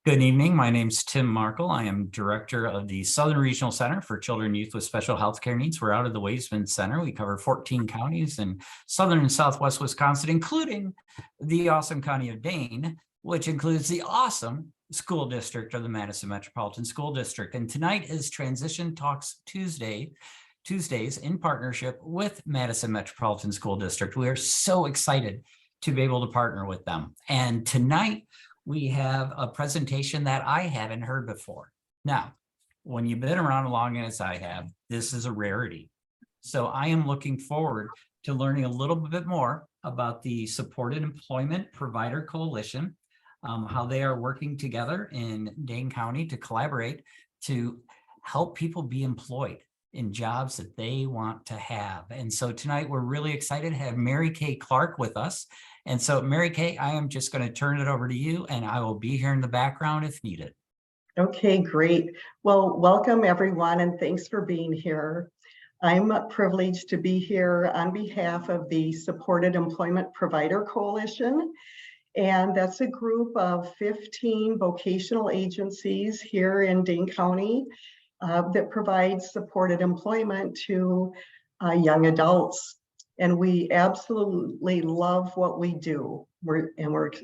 Good evening. My name's Tim Markle. I am director of the Southern Regional Center for Children and Youth with Special Healthcare Needs. We're out of the Waysman Center. We cover 14 counties in southern and southwest Wisconsin, including the awesome county of Dane, which includes the awesome school district of the Madison Metropolitan School District. And tonight is Transition Talks Tuesdays in partnership with Madison Metropolitan School District. We are so excited to be able to partner with them. And tonight, we have a presentation that I haven't heard before. Now, when you've been around long as I have, this is a rarity. So I am looking forward to learning a little bit more about the Supported Employment Provider Coalition, how they are working together in Dane County to collaborate to help people be employed in jobs that they want to have. And so tonight we're really excited to have Mary Kay Clark with us. And so Mary Kay, I am just going to turn it over to you and I will be here in the background if needed. Okay, great. Well, welcome everyone and thanks for being here. I'm privileged to be here on behalf of the Supported Employment Provider Coalition. And that's a group of 15 vocational agencies here in Dane County that provides supported employment to young adults. And we absolutely love what we do. We're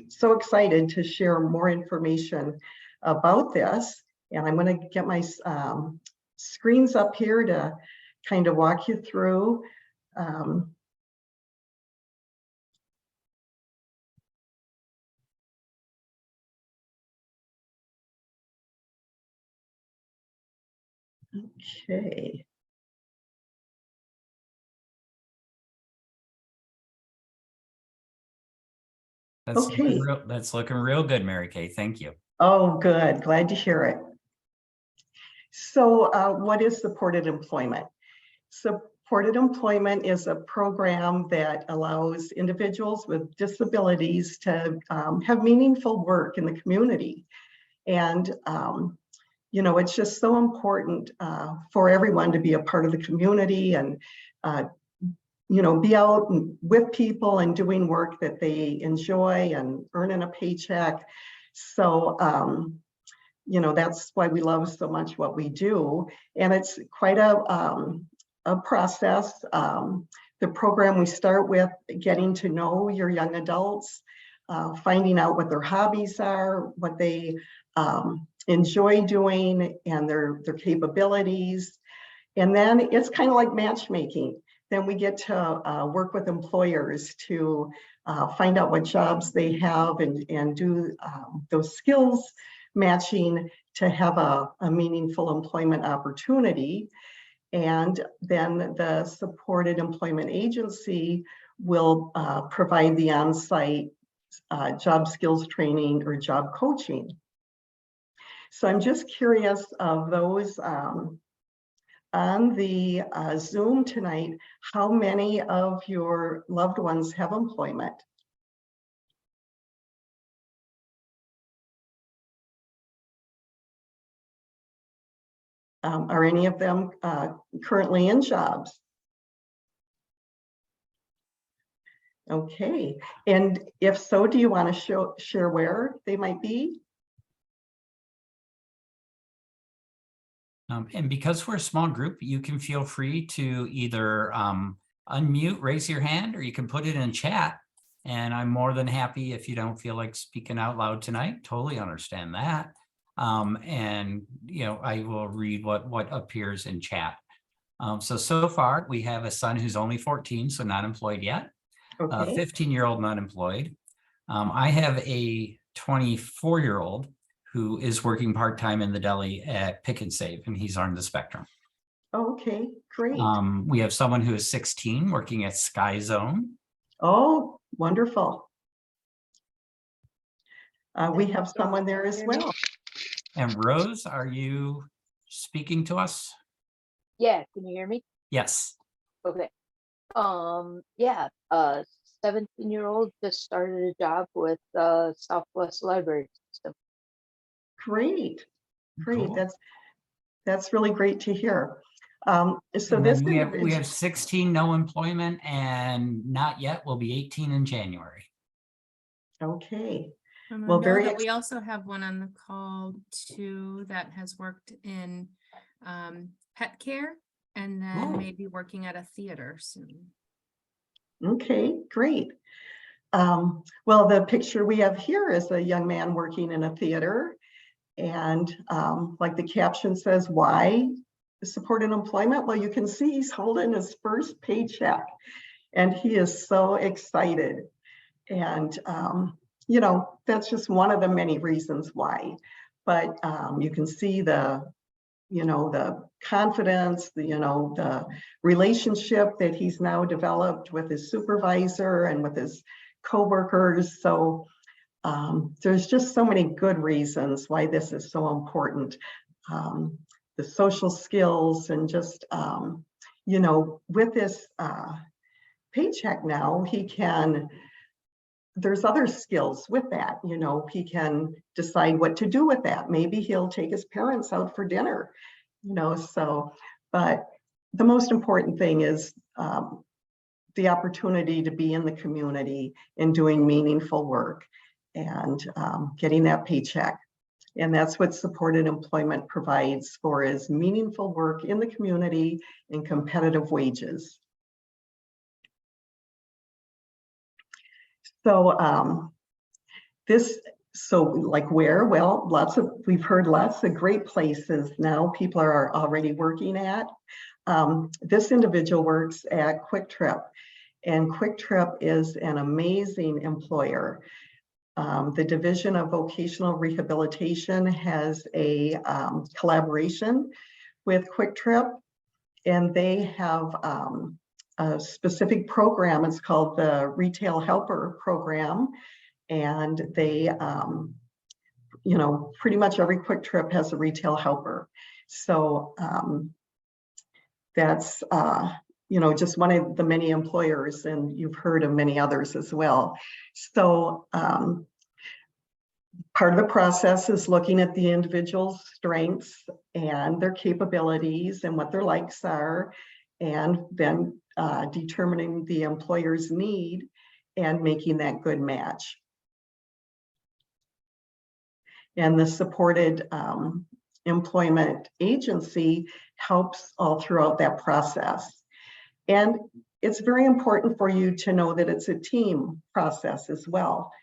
so excited to share more information about this. And I'm going to get my screens up here to kind of walk you through. Okay. That's looking real good, Mary Kay. Thank you. Oh, good. Glad to hear it. So what is supported employment? Supported employment is a program that allows individuals with disabilities to have meaningful work in the community. And, you know, it's just so important for everyone to be a part of the community and you know, be out with people and doing work that they enjoy and earning a paycheck. So, you know, that's why we love so much what we do. And it's quite a process. The program, we start with getting to know your young adults, finding out what their hobbies are, what they enjoy doing and their capabilities. And then it's kind of like matchmaking. Then we get to work with employers to find out what jobs they have and do those skills matching to have a meaningful employment opportunity. And then the Supported Employment Agency will provide the on-site job skills training or job coaching. So I'm just curious of those on the Zoom tonight, how many of your loved ones have employment? Are any of them currently in jobs? Okay, and if so, do you want to share where they might be? And because we're a small group, you can feel free to either unmute, raise your hand, or you can put it in chat. And I'm more than happy if you don't feel like speaking out loud tonight. Totally understand that. And, you know, I will read what appears in chat. So far, we have a son who's only 14, so not employed yet. Okay. A 15-year-old not employed. I have a 24-year-old who is working part-time in the deli at Pick and Save, and he's on the spectrum. Okay, great. We have someone who is 16 working at Sky Zone. Oh, wonderful. We have someone there as well. And Rose, are you speaking to us? Yeah, can you hear me? Yes. Okay. Yeah, 17-year-old just started a job with Southwest Library System. Great. Cool. That's really great to hear. So and this we have 16 no employment, and not yet will be 18 in January. Okay. I Well, know very that we also have one on the call too that has worked in pet care and then Oh. maybe working at a theater soon. Okay, great. Well, the picture we have here is a young man working in a theater. And like the caption says, why supported employment? Well, you can see he's holding his first paycheck and he is so excited. And, you know, that's just one of the many reasons why. But you can see the, you know, the confidence, the, you know, the relationship that he's now developed with his supervisor and with his coworkers. So there's just so many good reasons why this is so important. The social skills and just, you know, with this paycheck now, he can, there's other skills with that, you know, he can decide what to do with that. Maybe he'll take his parents out for dinner, you know, so, but the most important thing is the opportunity to be in the community and doing meaningful work and getting that paycheck. And that's what supported employment provides for, is meaningful work in the community and competitive wages. So so like where? Well, we've heard lots of great places now people are already working at. This individual works at Quick Trip, and Quick Trip is an amazing employer. The Division of Vocational Rehabilitation has a collaboration with Quick Trip, and they have a specific program. It's called the Retail Helper Program, and they, you know, pretty much every Quick Trip has a retail helper. So that's, you know, just one of the many employers, and you've heard of many others as well. So part of the process is looking at the individual's strengths and their capabilities and what their likes are, and then determining the employer's need and making that good match. And the supported employment agency helps all throughout that process. And it's very important for you to know that it's a team process as well.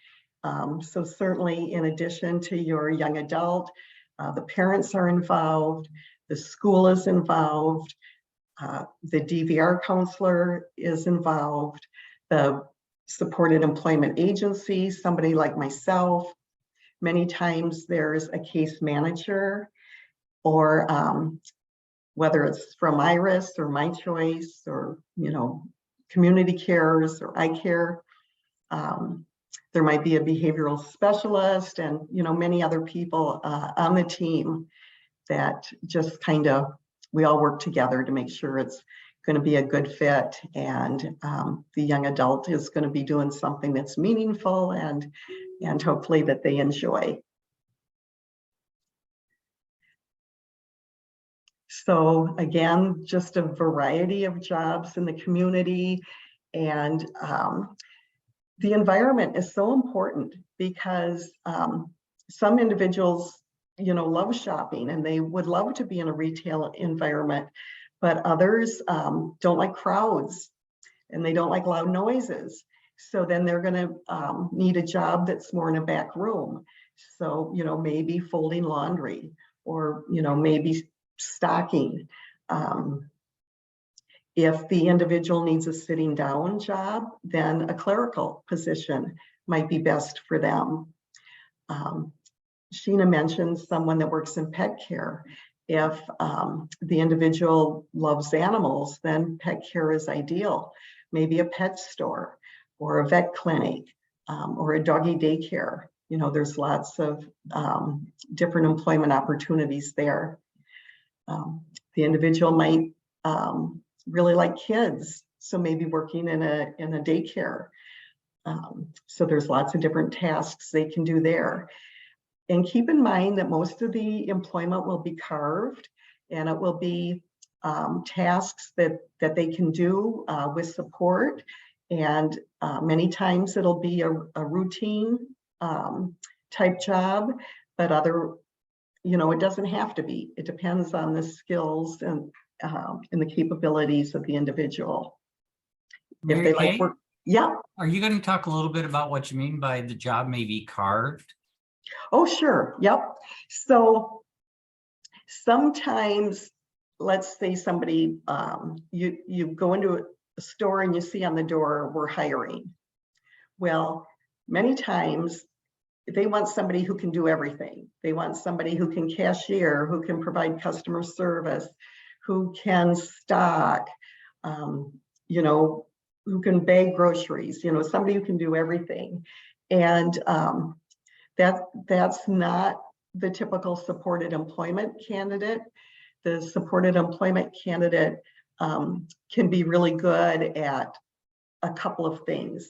So certainly, in addition to your young adult, the parents are involved, the school is involved, the DVR counselor is involved, the supported employment agency, somebody like myself. Many times there's a case manager, or whether it's from Iris or My Choice or, you know, Community Cares or iCare. There might be a behavioral specialist and, you know, many other people on the team that just kind of, we all work together to make sure it's going to be a good fit, and the young adult is going to be doing something that's meaningful and hopefully that they enjoy. So again, just a variety of jobs in the community, and the environment is so important because some individuals, you know, love shopping and they would love to be in a retail environment, but others don't like crowds and they don't like loud noises. So then they're going to need a job that's more in a back room. So, you know, maybe folding laundry, or, you know, maybe stocking. If the individual needs a sitting down job, then a clerical position might be best for them. Sheena mentioned someone that works in pet care. If the individual loves animals, then pet care is ideal. Maybe a pet store or a vet clinic or a doggy daycare. You know, there's lots of different employment opportunities there. The individual might really like kids, so maybe working in a daycare. So there's lots of different tasks they can do there. And keep in mind that most of the employment will be carved, and it will be tasks that they can do with support. And many times it'll be a routine type job, but other, it doesn't have to be. It depends on the skills and the capabilities of the individual. If Mary they like Kay, work, yeah. are you going to talk a little bit about what you mean by the job may be carved? Oh, sure. Yep. So sometimes, let's say somebody, you go into a store and you see on the door, we're hiring. Well, many times they want somebody who can do everything. They want somebody who can cashier, who can provide customer service, who can stock, who can bag groceries, somebody who can do everything. And that's not the typical supported employment candidate. The supported employment candidate can be really good at a couple of things,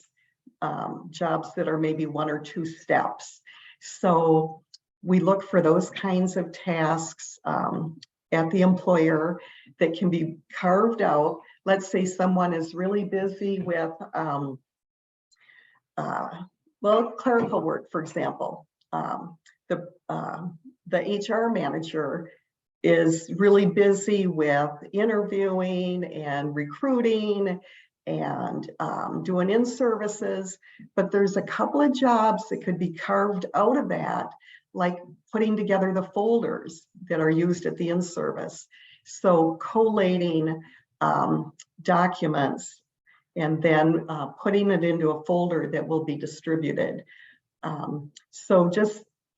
jobs that are maybe 1 or 2 steps. So we look for those kinds of tasks at the employer that can be carved out. Let's say someone is really busy with, clerical work, for example. The HR manager is really busy with interviewing and recruiting and doing in-services, but there's a couple of jobs that could be carved out of that, like putting together the folders that are used at the in-service. So collating documents and then putting it into a folder that will be distributed.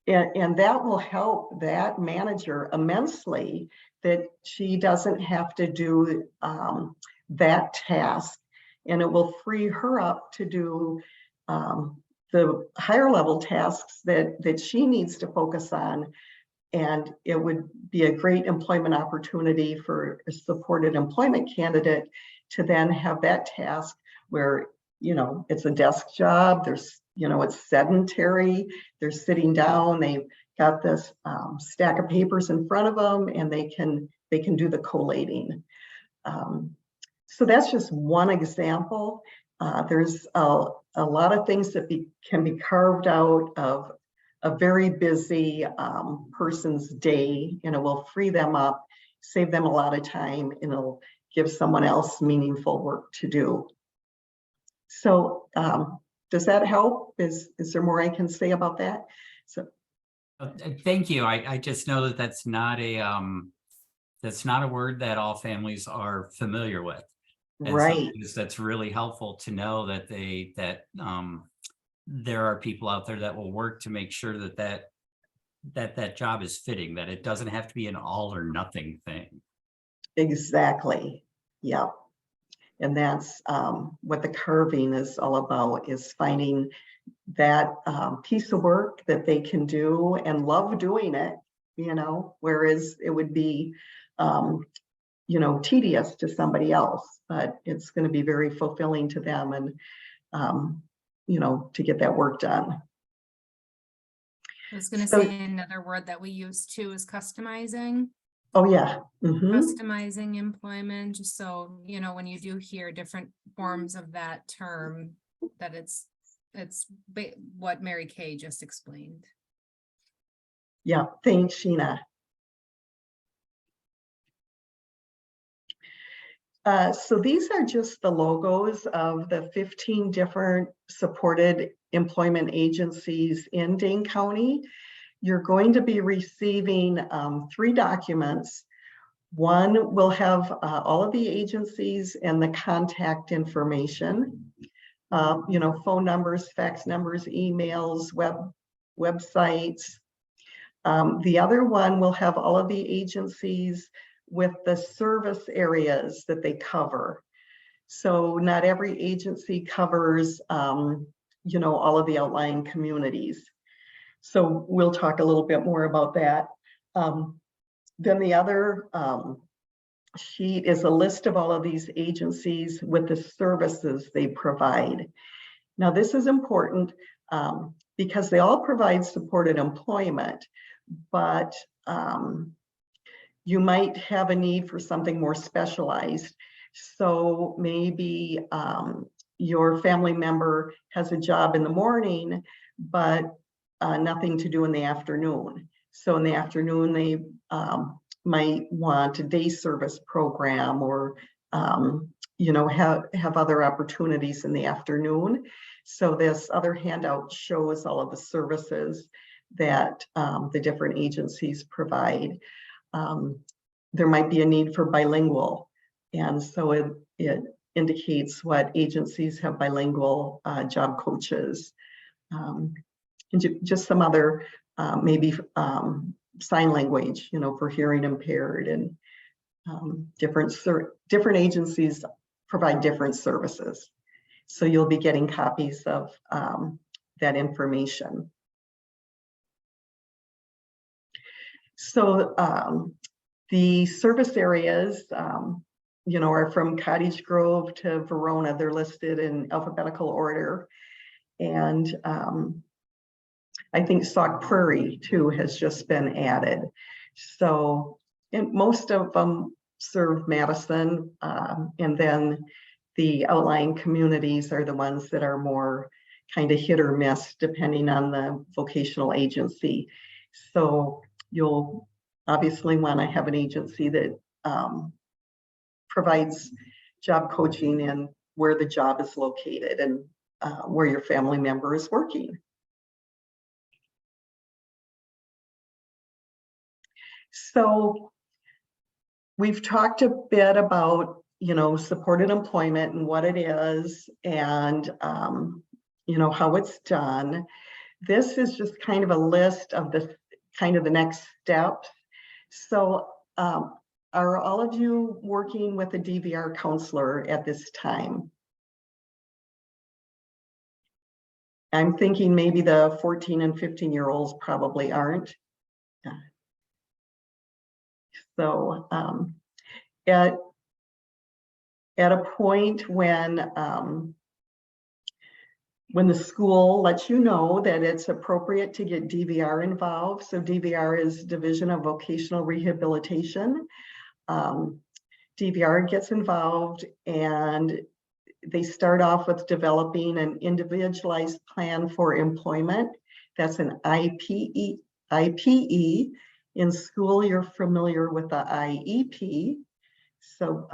And that will help that manager immensely, that she doesn't have to do that task, and it will free her up to do the higher level tasks that she needs to focus on. And it would be a great employment opportunity for a supported employment candidate to then have that task where, it's a desk job, there's, it's sedentary, they're sitting down, they've got this stack of papers in front of them, and they can do the collating. So that's just one example. There's a lot of things that can be carved out of a very busy person's day, and it will free them up, save them a lot of time, and it'll give someone else meaningful work to do. So does that help? Is there more I can say about that? So Thank you. I just know that that's not a word that all families are familiar with. And right. so that's really helpful to know that there are people out there that will work to make sure that job is fitting, that it doesn't have to be an all or nothing thing. Exactly. Yeah. And that's what the carving is all about, is finding that piece of work that they can do and love doing it, whereas it would be, tedious to somebody else, but it's going to be very fulfilling to them, and, to get that work done. I was going to say another word that we use too is customizing. Oh, yeah. Mm-hmm. Customizing employment, just so, when you do hear different forms of that term, that it's what Mary Kay just explained. Yeah, thanks, Sheena. So these are just the logos of the 15 different supported employment agencies in Dane County. You're going to be receiving 3 documents. One will have all of the agencies and the contact information, phone numbers, fax numbers, emails, websites. The other one will have all of the agencies with the service areas that they cover. So not every agency covers, all of the outlying communities. So we'll talk a little bit more about that. Then the other sheet is a list of all of these agencies with the services they provide. Now, this is important because they all provide supported employment, but you might have a need for something more specialized. So maybe your family member has a job in the morning, but nothing to do in the afternoon. So in the afternoon, they might want a day service program or, you know, have other opportunities in the afternoon. So this other handout shows all of the services that the different agencies provide. There might be a need for bilingual. And so it indicates what agencies have bilingual job coaches. And just some other maybe sign language, you know, for hearing impaired, and different agencies provide different services. So you'll be getting copies of that information. So the service areas, you know, are from Cottage Grove to Verona. They're listed in alphabetical order. And I think Sauk Prairie too has just been added. So most of them serve Madison, and then the outlying communities are the ones that are more kind of hit or miss depending on the vocational agency. So you'll obviously want to have an agency that provides job coaching in where the job is located and where your family member is working. So we've talked a bit about, you know, supported employment and what it is, and you know, how it's done. This is just kind of a list of the kind of the next steps. So are all of you working with a DVR counselor at this time? I'm thinking maybe the 14 and 15-year-olds probably aren't. So at a point when the school lets you know that it's appropriate to get DVR involved. So DVR is Division of Vocational Rehabilitation. DVR gets involved and they start off with developing an individualized plan for employment. That's an IPE. In school, you're familiar with the IEP. So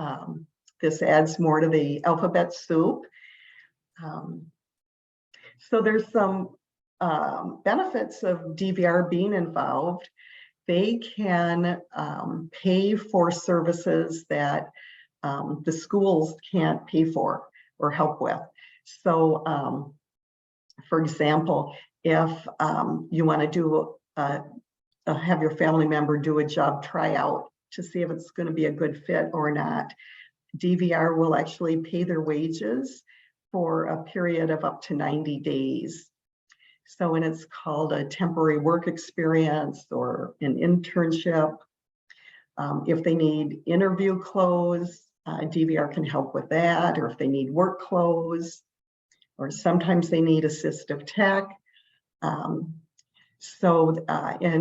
this adds more to the alphabet soup. So there's some benefits of DVR being involved. They can pay for services that the schools can't pay for or help with. So for example, if you want to do have your family member do a job tryout to see if it's going to be a good fit or not, DVR will actually pay their wages for a period of up to 90 days. So, and it's called a temporary work experience or an internship. If they need interview clothes, DVR can help with that, or if they need work clothes, or sometimes they need assistive tech. And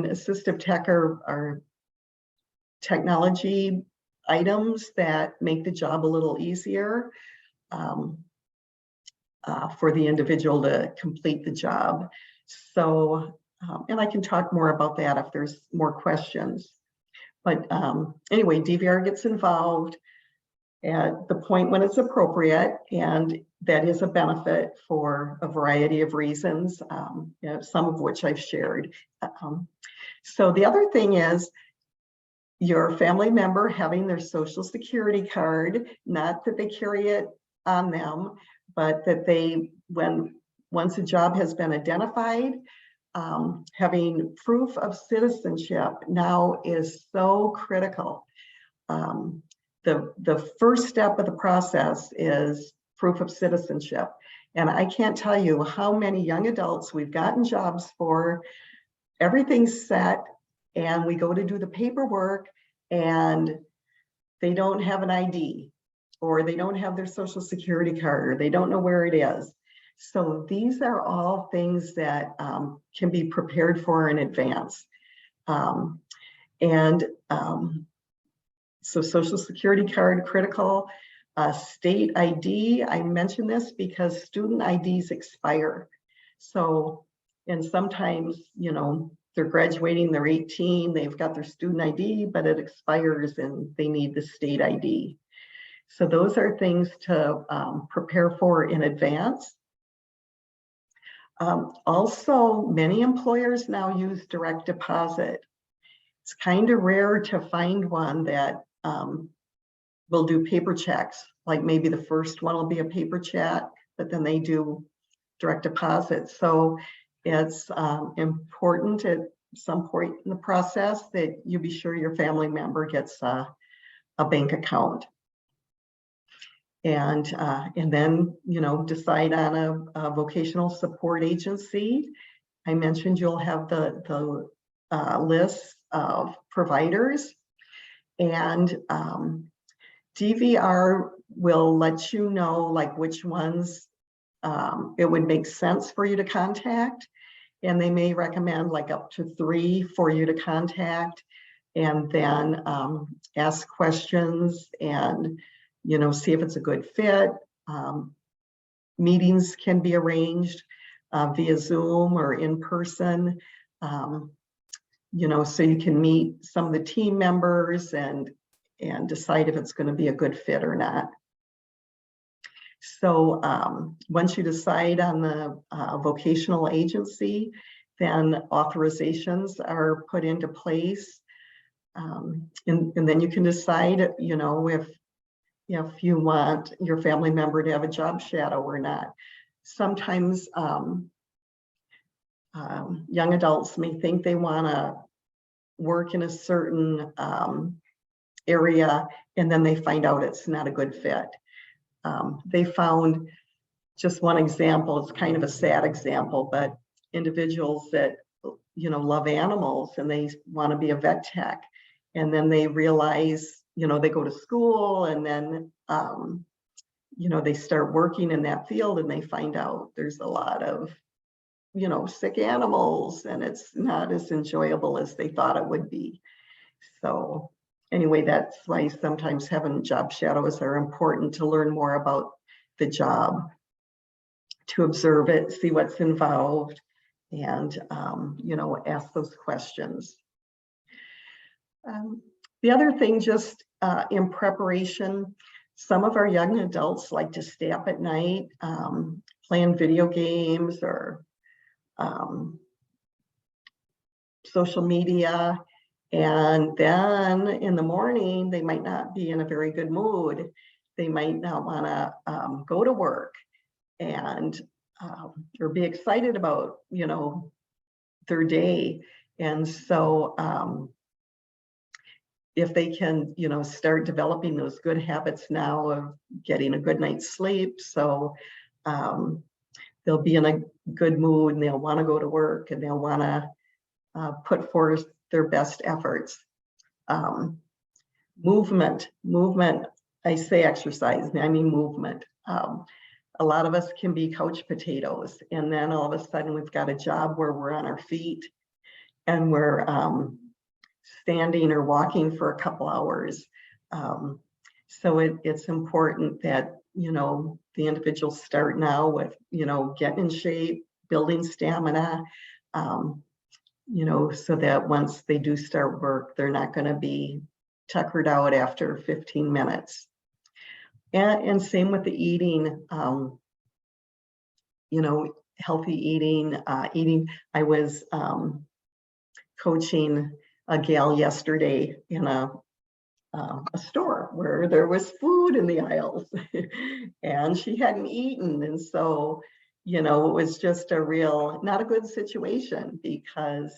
assistive tech are technology items that make the job a little easier for the individual to complete the job. So, and I can talk more about that if there's more questions. But anyway, DVR gets involved at the point when it's appropriate, and that is a benefit for a variety of reasons, you know, some of which I've shared. So the other thing is your family member having their Social Security card, not that they carry it on them, but that they, once a job has been identified, having proof of citizenship now is so critical. The first step of the process is proof of citizenship. And I can't tell you how many young adults we've gotten jobs for, everything's set, and we go to do the paperwork and they don't have an ID, or they don't have their Social Security card, or they don't know where it is. So these are all things that can be prepared for in advance. So Social Security card, critical. State ID, I mention this because student IDs expire. So And sometimes, you know, they're graduating, they're 18, they've got their student ID, but it expires and they need the state ID. So those are things to prepare for in advance. Also, many employers now use direct deposit. It's kind of rare to find one that will do paper checks. Like maybe the first one will be a paper check, but then they do direct deposit. So it's important at some point in the process that you be sure your family member gets a bank account. And then, you know, decide on a vocational support agency. I mentioned you'll have the list of providers, and DVR will let you know like which ones it would make sense for you to contact. And they may recommend like up to 3 for you to contact, and then ask questions and, you know, see if it's a good fit. Meetings can be arranged via Zoom or in person, you know, so you can meet some of the team members and decide if it's going to be a good fit or not. So once you decide on the vocational agency, then authorizations are put into place. And then you can decide, you know, if you want your family member to have a job shadow or not. Sometimes young adults may think they want to work in a certain area, and then they find out it's not a good fit. They found, just one example, it's kind of a sad example, but individuals that, you know, love animals and they want to be a vet tech, and then they realize, you know, they go to school, and then, you know, they start working in that field, and they find out there's a lot of, you know, sick animals, and it's not as enjoyable as they thought it would be. So anyway, that's why sometimes having job shadows are important, to learn more about the job, to observe it, see what's involved, and, you know, ask those questions. The other thing, just in preparation, some of our young adults like to stay up at night, playing video games or social media. And then in the morning, they might not be in a very good mood. They might not want to go to work and or be excited about, you know, their day. And so if they can, you know, start developing those good habits now of getting a good night's sleep, so they'll be in a good mood and they'll want to go to work and they'll want to put forth their best efforts. Movement, I say exercise, I mean movement. A lot of us can be couch potatoes, and then all of a sudden we've got a job where we're on our feet and we're standing or walking for a couple hours. So it's important that, you know, the individuals start now with, you know, getting in shape, building stamina, you know, so that once they do start work, they're not going to be tuckered out after 15 minutes. And same with the eating, you know, healthy eating, I was coaching a gal yesterday in a store where there was food in the aisles and she hadn't eaten. And so, you know, it was just a real, not a good situation, because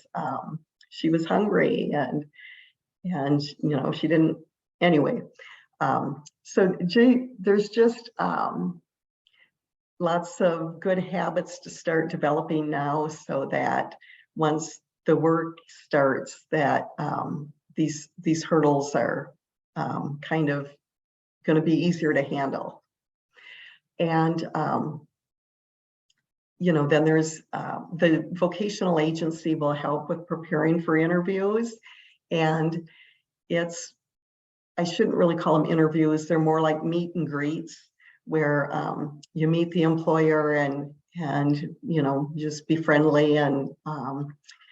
she was hungry and, you know, she didn't, anyway. So there's just lots of good habits to start developing now, so that once the work starts, that these hurdles are kind of going to be easier to handle. And you know, then there's the vocational agency will help with preparing for interviews, and I shouldn't really call them interviews, they're more like meet and greets, where you meet the employer and and, just be friendly. And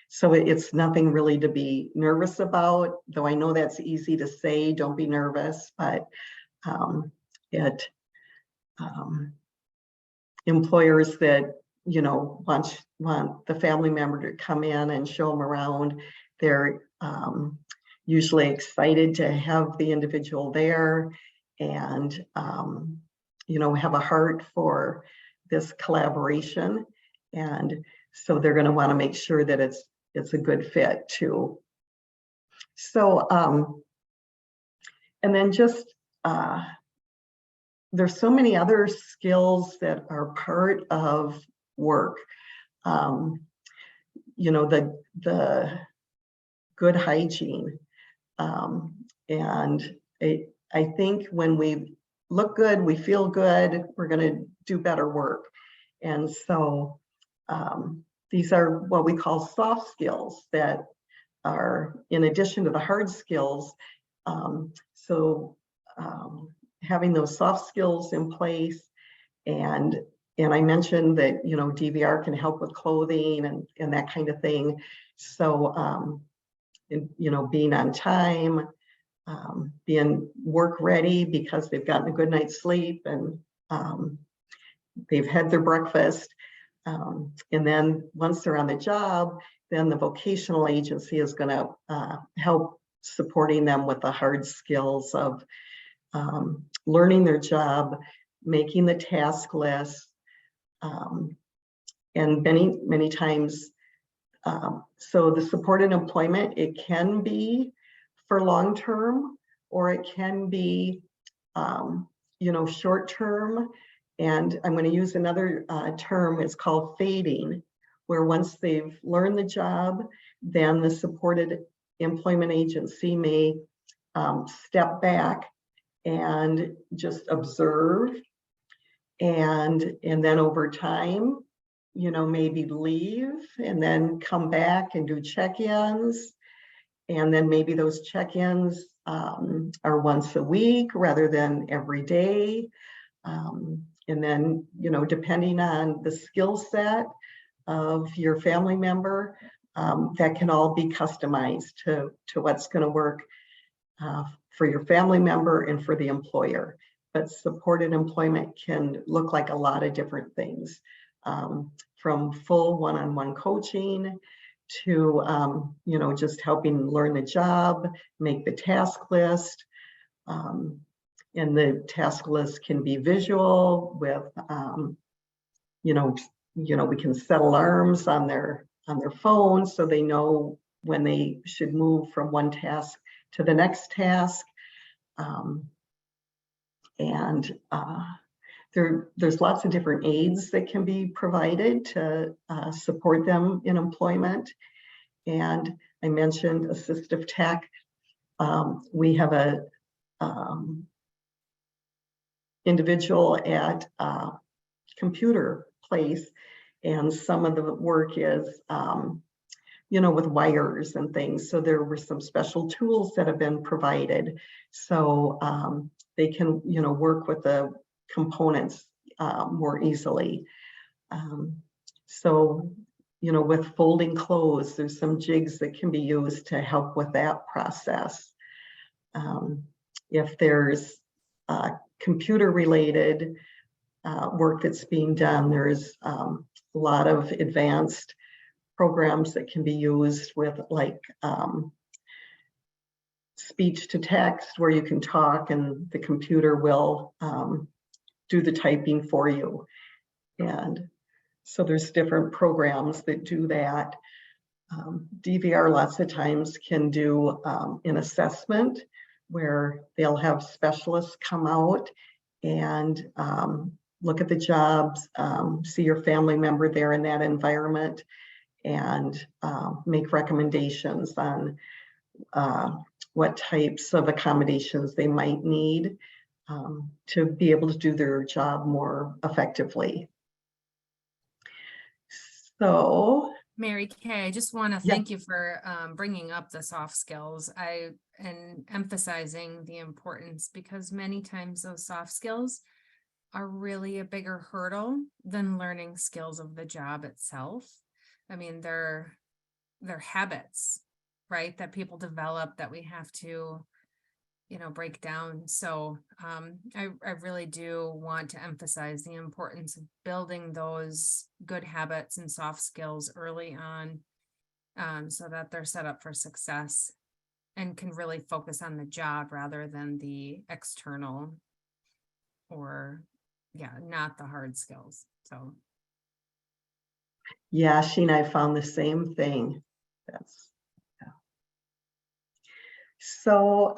so it's nothing really to be nervous about, though I know that's easy to say, don't be nervous, but it employers that, want the family member to come in and show them around, they're usually excited to have the individual there, and have a heart for this collaboration. And so they're going to want to make sure that it's a good fit too. So and then just there's so many other skills that are part of work. The good hygiene. And I think when we look good, we feel good, we're going to do better work. And so these are what we call soft skills that are in addition to the hard skills. Having those soft skills in place, and I mentioned that DVR can help with clothing and that kind of thing. So being on time, being work ready because they've gotten a good night's sleep and they've had their breakfast. And then once they're on the job, then the vocational agency is going to help supporting them with the hard skills of learning their job, making the task list, and many times. So the supported employment, it can be for long-term, or it can be, short-term. And I'm going to use another term, it's called fading, where once they've learned the job, then the supported employment agency may step back and just observe. And then over time, maybe leave and then come back and do check-ins. And then maybe those check-ins are once a week rather than every day. And then, depending on the skill set of your family member, that can all be customized to what's going to work for your family member and for the employer. But supported employment can look like a lot of different things, from full one-on-one coaching to, just helping learn the job, make the task list. And the task list can be visual with, we can set alarms on their phone so they know when they should move from one task to the next task. There's lots of different aids that can be provided to support them in employment. And I mentioned assistive tech. We have a individual at a computer place, and some of the work is with wires and things. So there were some special tools that have been provided, so they can work with the components more easily. So with folding clothes, there's some jigs that can be used to help with that process. If there's computer related work that's being done, there's a lot of advanced programs that can be used with, like speech to text, where you can talk and the computer will do the typing for you. And so there's different programs that do that. DVR lots of times can do an assessment where they'll have specialists come out and look at the jobs, see your family member there in that environment, and make recommendations on what types of accommodations they might need to be able to do their job more effectively. So, Mary Kay, I just want to thank you for bringing up the soft skills and emphasizing the importance, because many times those soft skills are really a bigger hurdle than learning skills of the job itself. I mean, they're habits, right, that people develop that we have to, break down. So I really do want to emphasize the importance of building those good habits and soft skills early on, so that they're set up for success and can really focus on the job rather than the external or not the hard skills. So Yeah, Sheena, I found the same thing. So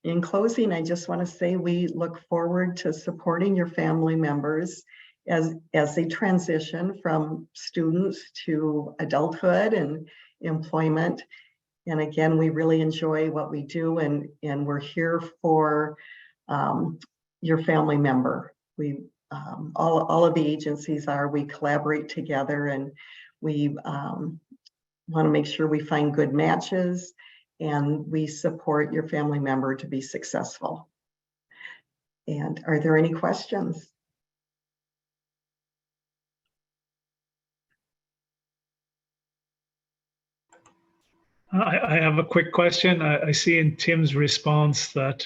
in closing, I just want to say we look forward to supporting your family members as they transition from students to adulthood and employment. And again, we really enjoy what we do, and we're here for your family member. We all of the agencies we collaborate together, and we want to make sure we find good matches, and we support your family member to be successful. And are there any questions? I have a quick question. I see in Tim's response that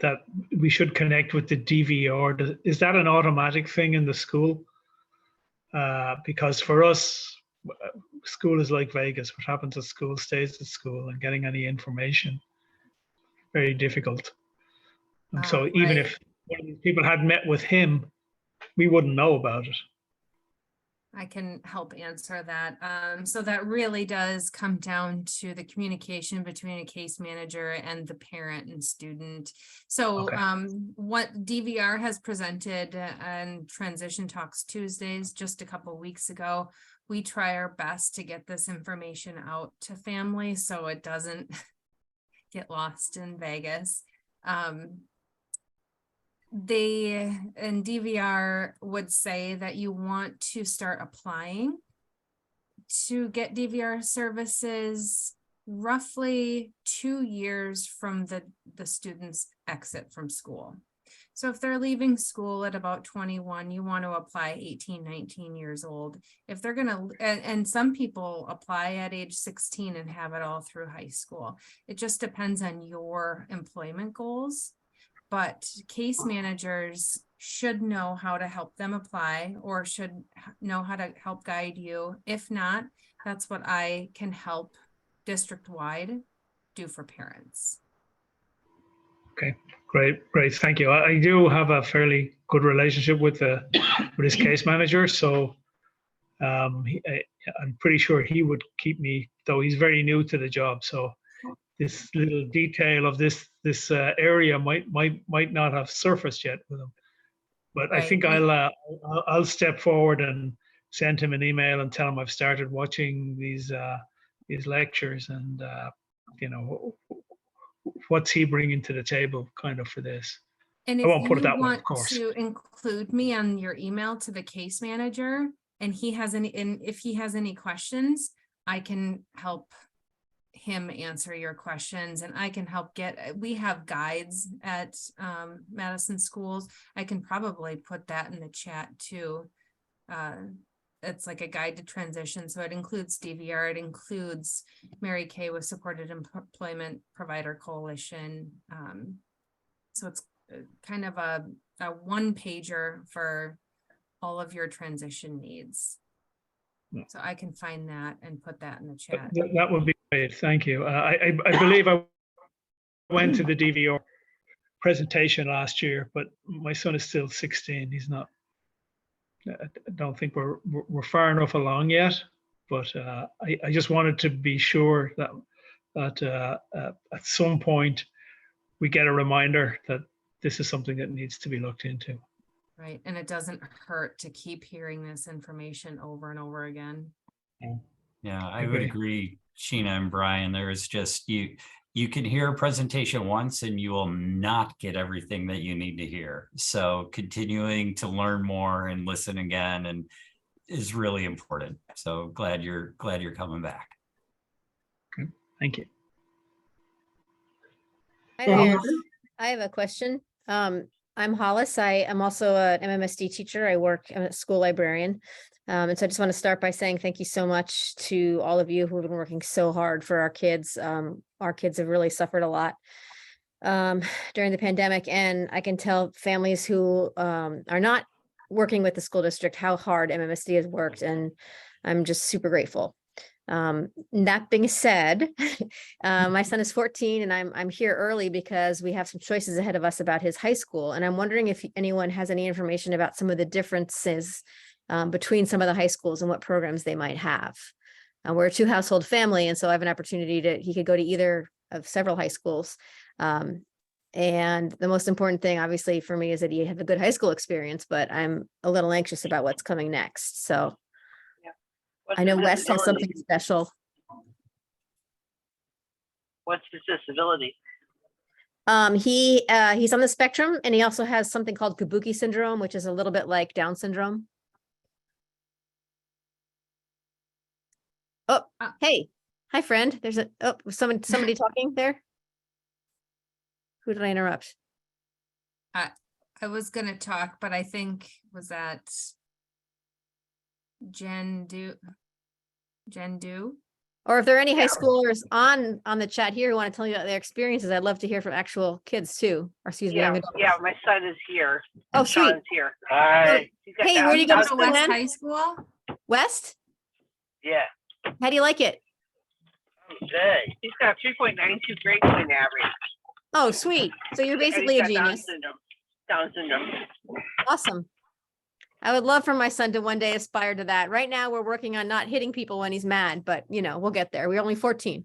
that we should connect with the DVR. Is that an automatic thing in the school? Because for us, school is like Vegas. What happens at school stays at school, and getting any information, very difficult. And so even right. if one of these people had met with him, we wouldn't know about it. I can help answer that. So that really does come down to the communication between a case manager and the parent and student. So Okay. what DVR has presented on Transition Talks Tuesdays just a couple of weeks ago, we try our best to get this information out to families so it doesn't get lost in Vegas. They and DVR would say that you want to start applying to get DVR services roughly 2 years from the student's exit from school. So if they're leaving school at about 21, you want to apply 18, 19 years old. If they're going to, and some people apply at age 16 and have it all through high school. It just depends on your employment goals. But case managers should know how to help them apply, or should know how to help guide you. If not, that's what I can help district-wide do for parents. Okay, great. Thank you. I do have a fairly good relationship with his case manager, so I'm pretty sure he would keep me, though he's very new to the job. So this little detail of this area might not have surfaced yet with him, but right. I think I'll step forward and send him an email and tell him I've started watching these lectures, and what's he bringing to the table kind of for this. And I if won't put it you that way, want of course. to include me on your email to the case manager, and if he has any questions, I can help him answer your questions, and I can help we have guides at Madison schools. I can probably put that in the chat too. It's like a guide to transition. So it includes DVR, it includes Mary Kay with Supported Employment Provider Coalition. So it's kind of a one pager for all of your transition needs. So I can find that and put that in the chat. That would be great. Thank you. I believe I went to the DVR presentation last year, but my son is still 16. He's not. I don't think we're far enough along yet. But I just wanted to be sure that at some point we get a reminder that this is something that needs to be looked into. Right, and it doesn't hurt to keep hearing this information over and over again. Yeah, I would agree, Sheena and Brian. There is just you can hear a presentation once and you will not get everything that you need to hear. So continuing to learn more and listen again and is really important. So glad you're coming back. Okay, thank you. Hi there. I have a question. I'm Hollis. I am also an MMSD teacher. I'm a school librarian. And so I just want to start by saying thank you so much to all of you who have been working so hard for our kids. Our kids have really suffered a lot during the pandemic, and I can tell families who are not working with the school district how hard MMSD has worked, and I'm just super grateful. That being said, my son is 14 and I'm here early because we have some choices ahead of us about his high school. And I'm wondering if anyone has any information about some of the differences between some of the high schools and what programs they might have. We're a 2-household family, and so I have an opportunity he could go to either of several high schools. And the most important thing, obviously, for me is that he have a good high school experience, but I'm a little anxious about what's coming next. So I know West has something special. What's his disability? He's on the spectrum, and he also has something called Kabuki syndrome, which is a little bit like Down syndrome. Oh, hey, hi, friend. There's somebody talking there. Who did I interrupt? I was gonna talk, but I think was that Jen Do? Or if there are any high schoolers on the chat here who want to tell you about their experiences, I'd love to hear from actual kids too. Or excuse me, young adults. Yeah, my son is here. Oh, sweet. Sean's here. Hi. Hey, where do you go to school, West man? High School? West? Yeah. How do you like it? Okay. He's got 3.92 grade point average. Oh, sweet. So you're And basically he's a got genius. Down syndrome. Awesome. I would love for my son to one day aspire to that. Right now, we're working on not hitting people when he's mad, but we'll get there. We're only 14.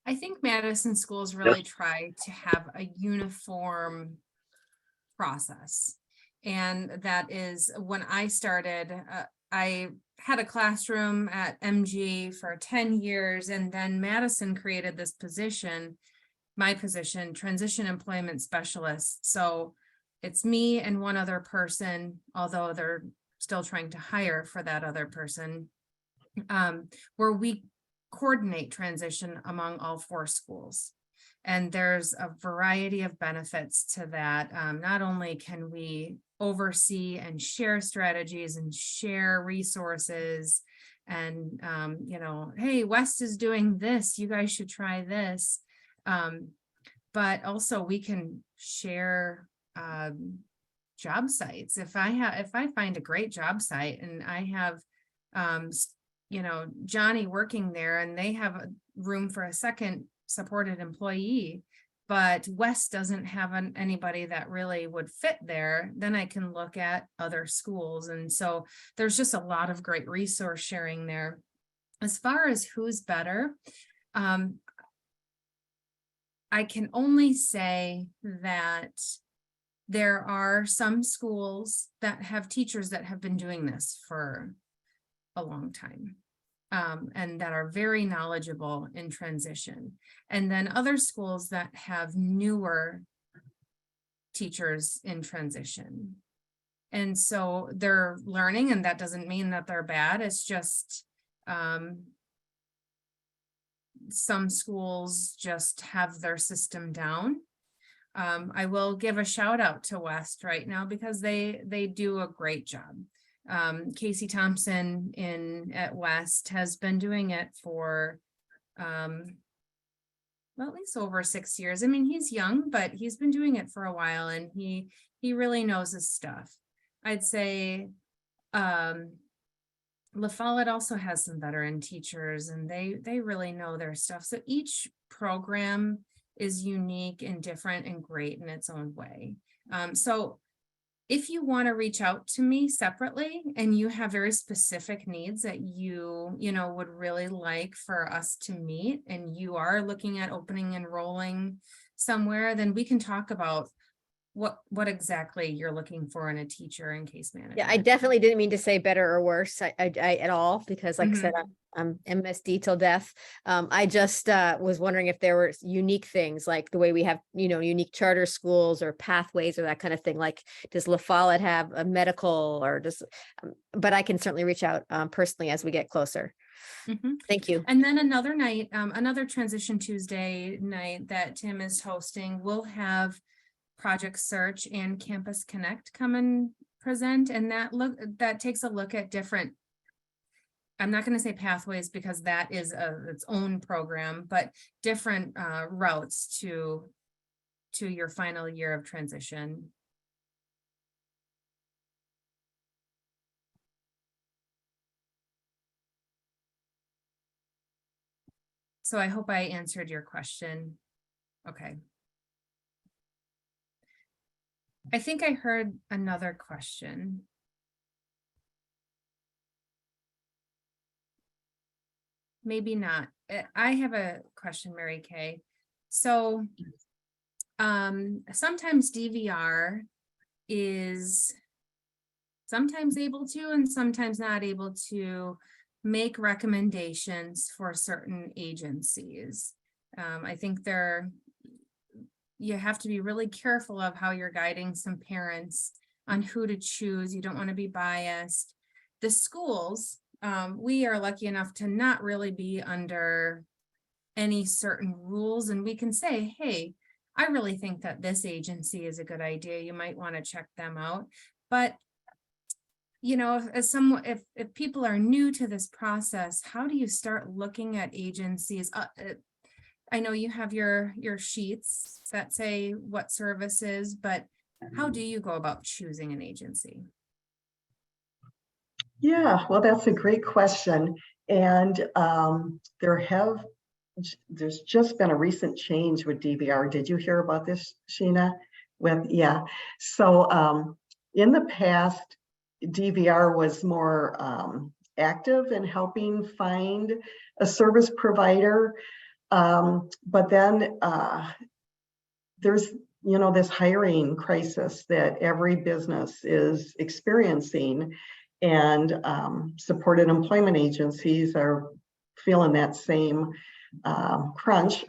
I think Madison schools really try to have a uniform process. And that is when I started, I had a classroom at MG for 10 years, and then Madison created this position, my position, transition employment specialist. So it's me and one other person, although they're still trying to hire for that other person, where we coordinate transition among all 4 schools. And there's a variety of benefits to that. Not only can we oversee and share strategies and share resources and, hey, West is doing this, you guys should try this. But also we can share job sites. If I find a great job site and I have, Johnny working there and they have a room for a second supported employee, but West doesn't have anybody that really would fit there, then I can look at other schools. And so there's just a lot of great resource sharing there. As far as who's better, I can only say that there are some schools that have teachers that have been doing this for a long time, and that are very knowledgeable in transition. And then other schools that have newer teachers in transition. And so they're learning, and that doesn't mean that they're bad. It's just some schools just have their system down. I will give a shout out to West right now because they do a great job. Casey Thompson at West has been doing it for at least over 6 years. I mean, he's young, but he's been doing it for a while, and he really knows his stuff. I'd say La Follette also has some veteran teachers, and they really know their stuff. So each program is unique and different and great in its own way. So if you want to reach out to me separately and you have very specific needs that you would really like for us to meet, and you are looking at opening enrolling somewhere, then we can talk about what exactly you're looking for in a teacher and case manager. Yeah, I definitely didn't mean to say better or worse I at all, because like I said, I'm MSD till death. I just was wondering if there were unique things like the way we have, unique charter schools or pathways or that kind of thing. Like, does La Follette have a medical or does, but I can certainly reach out personally as we get closer. Thank you. And then another night, another Transition Tuesday night that Tim is hosting, we'll have Project Search and Campus Connect come and present, and that takes a look at different, I'm not going to say pathways because that is its own program, but different routes to your final year of transition. So I hope I answered your question. Okay. I think I heard another question. Maybe not. I have a question, Mary Kay. So sometimes DVR is sometimes able to and sometimes not able to make recommendations for certain agencies. I think you have to be really careful of how you're guiding some parents on who to choose. You don't want to be biased. The schools, we are lucky enough to not really be under any certain rules, and we can say, hey, I really think that this agency is a good idea. You might want to check them out. But if people are new to this process, how do you start looking at agencies? I know you have your sheets that say what services, but how do you go about choosing an agency? Yeah, well, that's a great question. And there's just been a recent change with DVR. Did you hear about this, Sheena? So in the past, DVR was more active in helping find a service provider. But then there's, this hiring crisis that every business is experiencing, and supported employment agencies are feeling that same crunch.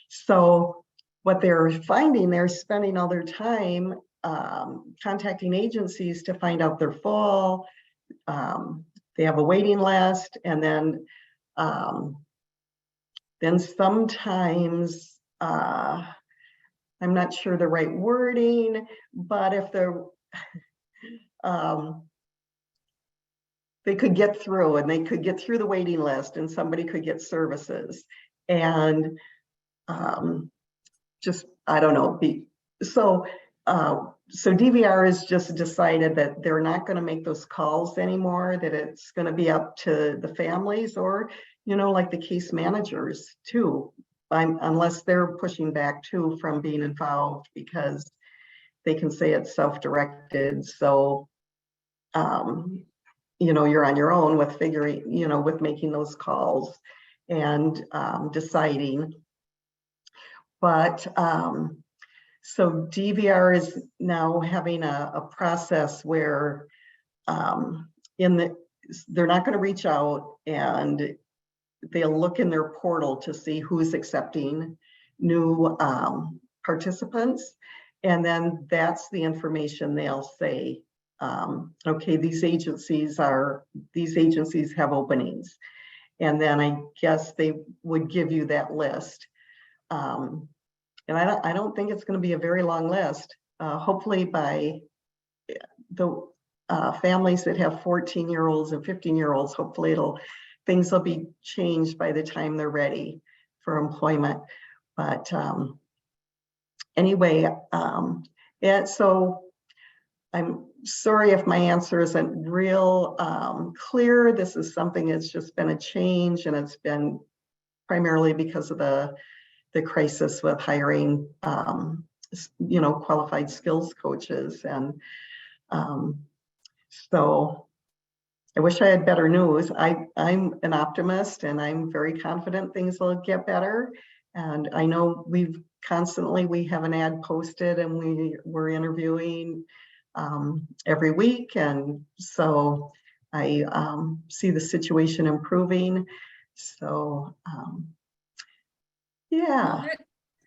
So what they're finding, they're spending all their time contacting agencies to find out they're full. They have a waiting list, and then sometimes, I'm not sure the right wording, but if they could get through, and they could get through the waiting list, and somebody could get services, and I don't know. So DVR has just decided that they're not going to make those calls anymore, that it's going to be up to the families or, like the case managers too, unless they're pushing back too from being involved, because they can say it's self-directed. So, you're on your own with figuring, with making those calls and deciding. But so DVR is now having a process where they're not going to reach out, and they'll look in their portal to see who's accepting new participants. And then that's the information they'll say, okay, these agencies have openings. And then I guess they would give you that list. And I don't think it's going to be a very long list. Hopefully by the families that have 14-year-olds and 15-year-olds, hopefully things will be changed by the time they're ready for employment. But anyway, and so I'm sorry if my answer isn't real clear. This is something that's just been a change, and it's been primarily because of the crisis with hiring, qualified skills coaches. And so I wish I had better news. I'm an optimist, and I'm very confident things will get better. And I know we have an ad posted and we're interviewing every week. And so I see the situation improving. So yeah.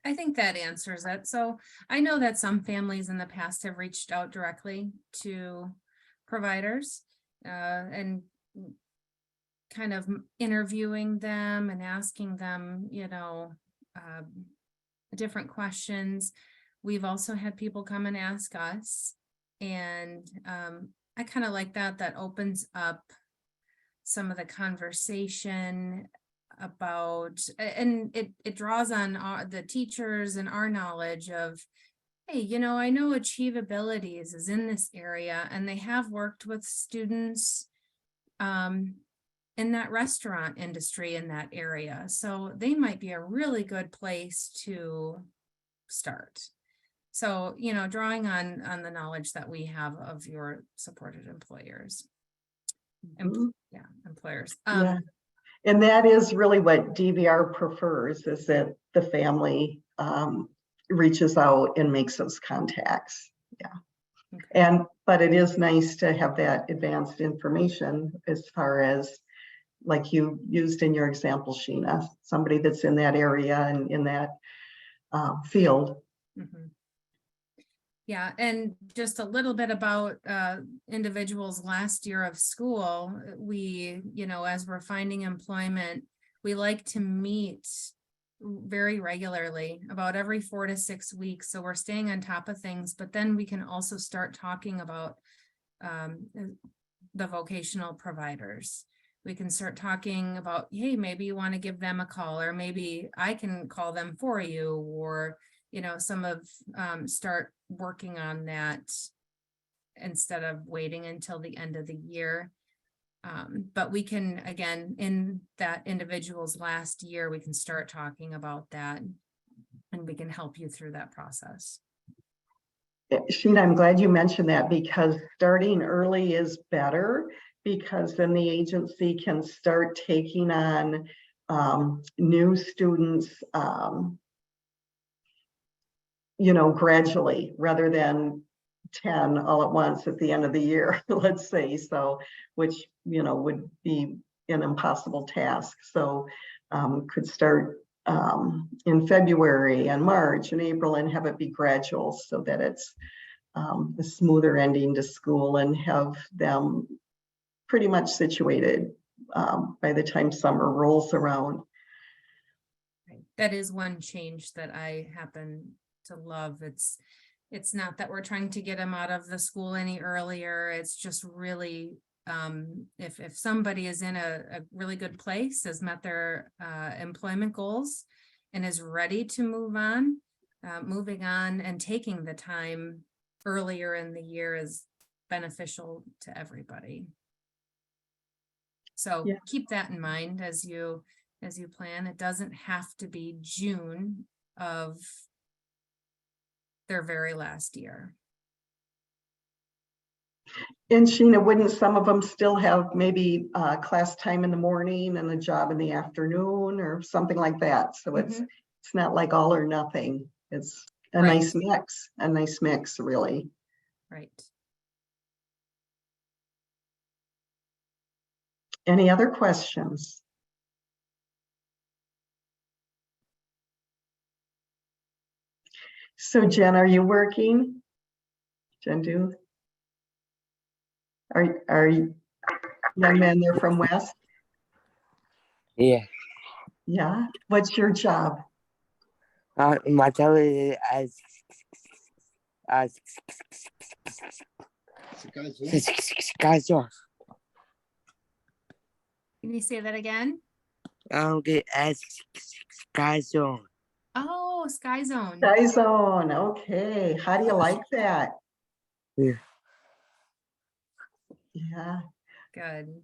I think that answers it. So I know that some families in the past have reached out directly to providers and kind of interviewing them and asking them, different questions. We've also had people come and ask us, and I kind of like that opens up some of the conversation about, and it draws on the teachers and our knowledge of, hey, I know Achievabilities is in this area and they have worked with students in that restaurant industry in that area. So they might be a really good place to start. So, drawing on the knowledge that we have of your supported employers. Employers. Yeah. And that is really what DVR prefers, is that the family reaches out and makes those contacts. Yeah. Okay. But it is nice to have that advanced information as far as, like you used in your example, Sheena, somebody that's in that area and in that field. Mm-hmm. Yeah, and just a little bit about individuals' last year of school. We, as we're finding employment, we like to meet very regularly, about every 4 to 6 weeks. So we're staying on top of things, but then we can also start talking about the vocational providers. We can start talking about, hey, maybe you want to give them a call, or maybe I can call them for you, or start working on that instead of waiting until the end of the year. But we can, again, in that individual's last year, we can start talking about that, and we can help you through that process. Sheena, I'm glad you mentioned that, because starting early is better, because then the agency can start taking on new students gradually, rather than 10 all at once at the end of the year, let's say. So, which, would be an impossible task. So could start in February and March and April, and have it be gradual, so that it's a smoother ending to school, and have them pretty much situated by the time summer rolls around. That is one change that I happen to love. It's not that we're trying to get them out of the school any earlier. It's just really, if somebody is in a really good place, has met their employment goals, and is ready to moving on and taking the time earlier in the year is beneficial to everybody. So yeah, keep that in mind as you plan. It doesn't have to be June of their very last year. And Sheena, wouldn't some of them still have maybe class time in the morning and a job in the afternoon, or something like that? So it's not like all or nothing. It's a nice mix, really. Right. Any other questions? So Jen, are you working? Jen, are you young man there from West? Yeah. Yeah. What's your job? My job is as Can you say that again? as Sky Zone. Oh, Sky Zone. Sky Zone. Okay. How do you like that? Yeah. Yeah. Good.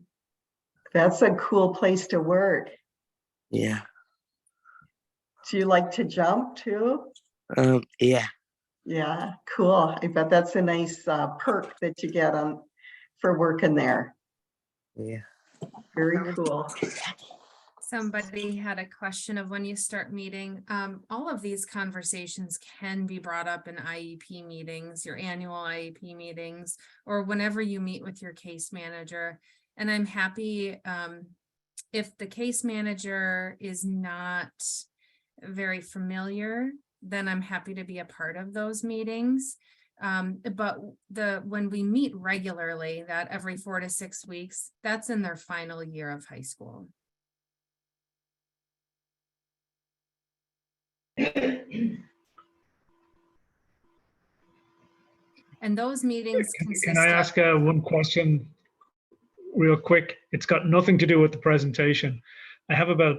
That's a cool place to work. Yeah. Do you like to jump too? Yeah. Yeah, cool. I bet that's a nice perk that you get for working there. Yeah. Very cool. Somebody had a question of when you start meeting. All of these conversations can be brought up in IEP meetings, your annual IEP meetings, or whenever you meet with your case manager. And I'm happy if the case manager is not very familiar, then I'm happy to be a part of those meetings. But when we meet regularly, that every 4 to 6 weeks, that's in their final year of high school. And those meetings consist Can I of- ask one question real quick? It's got nothing to do with the presentation. I have about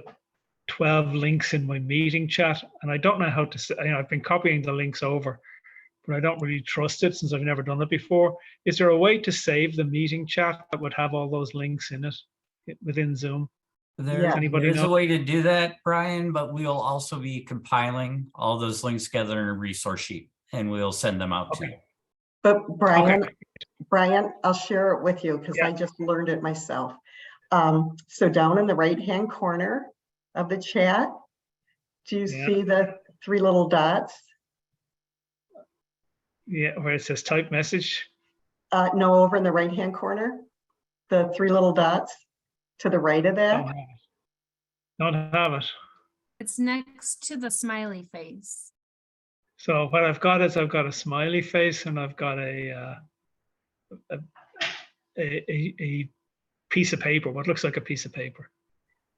12 links in my meeting chat, and I don't know how to, I've been copying the links over, but I don't really trust it since I've never done it before. Is there a way to save the meeting chat that would have all those links in it within Zoom? Yeah. Anybody There's know? a way to do that, Brian, but we'll also be compiling all those links together in a resource sheet, and we'll send them out to you. But Brian, Okay. Brian, I'll share it with you because Yeah. I just learned it myself. So down in the right-hand corner of the chat, do you Yeah. see the 3 little dots? Yeah, where it says type message. No, over in the right-hand corner, the 3 little dots to the right of that. Don't have it. Don't have it. It's next to the smiley face. So what I've got is I've got a smiley face and I've got a piece of paper, what looks like a piece of paper.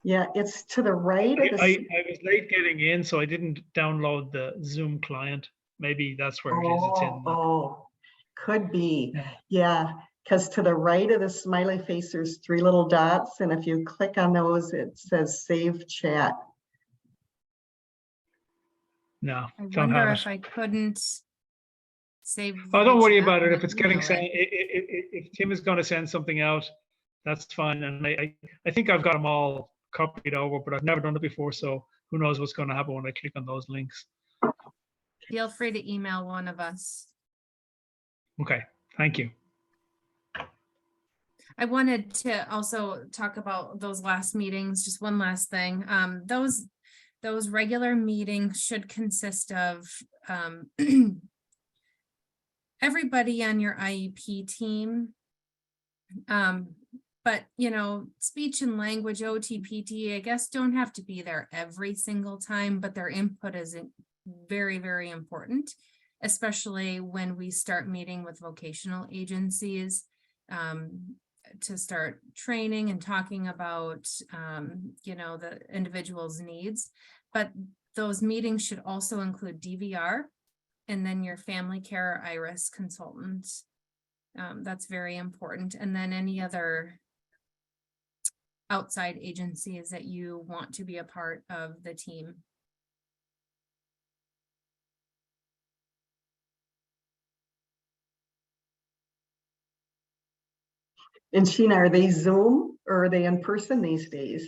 Yeah, it's to the right of the. I was late getting in, so I didn't download the Zoom client. Maybe that's where it is. It's in the, Oh, could be. Yeah. Yeah, because to the right of the smiley face, there's 3 little dots. And if you click on those, it says save chat. no, I don't wonder have if it. I couldn't save. Oh, don't the worry chat about it. and If it's getting email sent, it. if Tim is going to send something out, that's fine. And I think I've got them all copied over, but I've never done it before. So who knows what's going to happen when I click on those links. Feel free to email one of us. Okay, thank you. I wanted to also talk about those last meetings, just one last thing. Those regular meetings should consist of everybody on your IEP team. But speech and language, OT, PT, I guess don't have to be there every single time, but their input is very, very important, especially when we start meeting with vocational agencies. To start training and talking about, the individual's needs. But those meetings should also include DVR and then your family care IRIS consultant. That's very important. And then any other outside agencies that you want to be a part of the team. And Sheena, are they Zoom or are they in person these days?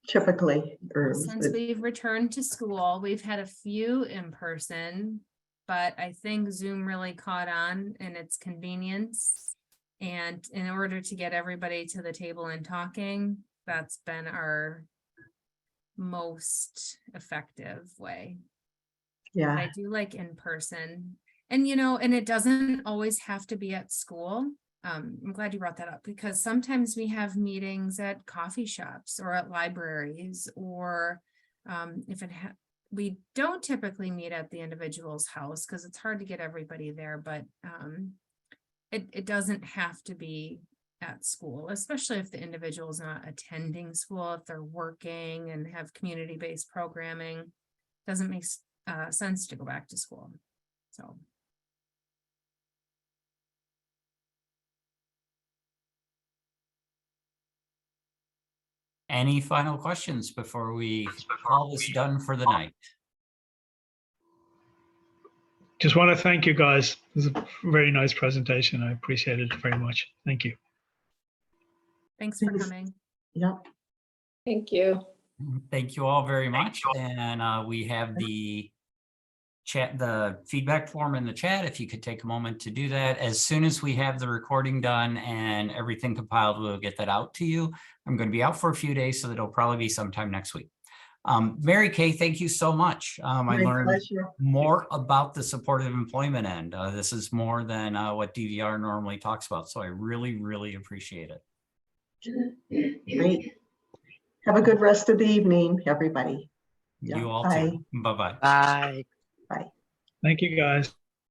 Typically, or Since we've returned to school, we've had a few in person, but I think Zoom really caught on in its convenience. And in order to get everybody to the table and talking, that's been our most effective way. yeah, I do like in person. And and it doesn't always have to be at school. I'm glad you brought that up because sometimes we have meetings at coffee shops or at libraries or if we don't typically meet at the individual's house because it's hard to get everybody there, but it doesn't have to be at school, especially if the individual is not attending school, if they're working and have community-based programming, doesn't make sense to go back to school. So. Any final questions before we call this done for the night? Just want to thank you guys. It was a very nice presentation. I appreciate it very much. Thank you. Thanks for Thanks. coming. yeah. Thank you. Thank you all very much. And we have the the feedback form in the chat, if you could take a moment to do that. As soon as we have the recording done and everything compiled, we'll get that out to you. I'm going to be out for a few days, so it'll probably be sometime next week. Mary Kay, thank you so much. I My learned pleasure. more about the supportive employment end. This is more than what DVR normally talks about. So I really, really appreciate it. Great. Have a good rest of the evening, everybody. You Yeah, all bye. too. Bye-bye. Bye. Bye. Thank you, guys.